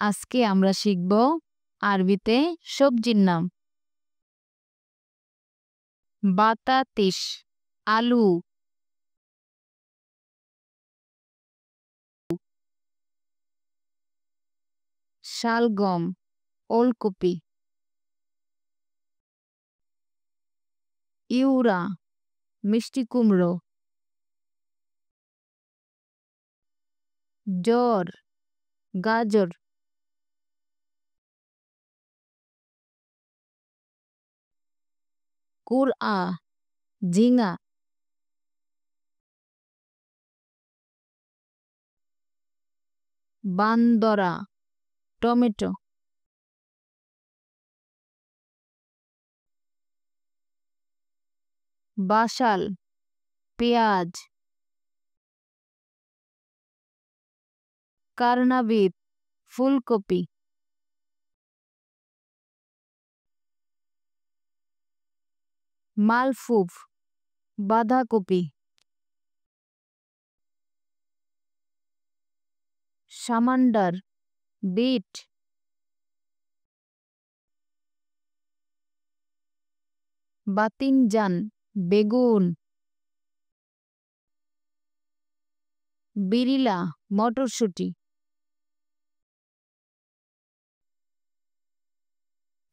আজকে আমরা শিখব আরবিতে সবজির নাম। বাতাতিস, আলু, শালগম, ওলকপি, ইউরা, মিষ্টি কুমড়ো, জর, গাজর, কুরআ, ঝিঙা, বান্দরা, টমেটো, বাসাল, পেঁয়াজ, কারনাবিত, ফুলকপি, মালফুফ, বাঁধাকপি, সামান্ডার, বিট, বাতিনজান, বেগুন, বিরিলা, মটরশুঁটি,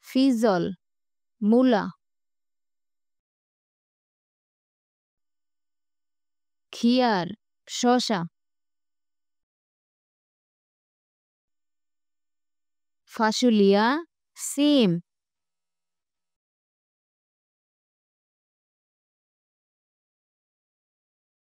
ফিজল, মূলা, খিয়ার, শসা, ফাসুলিয়া, সিম।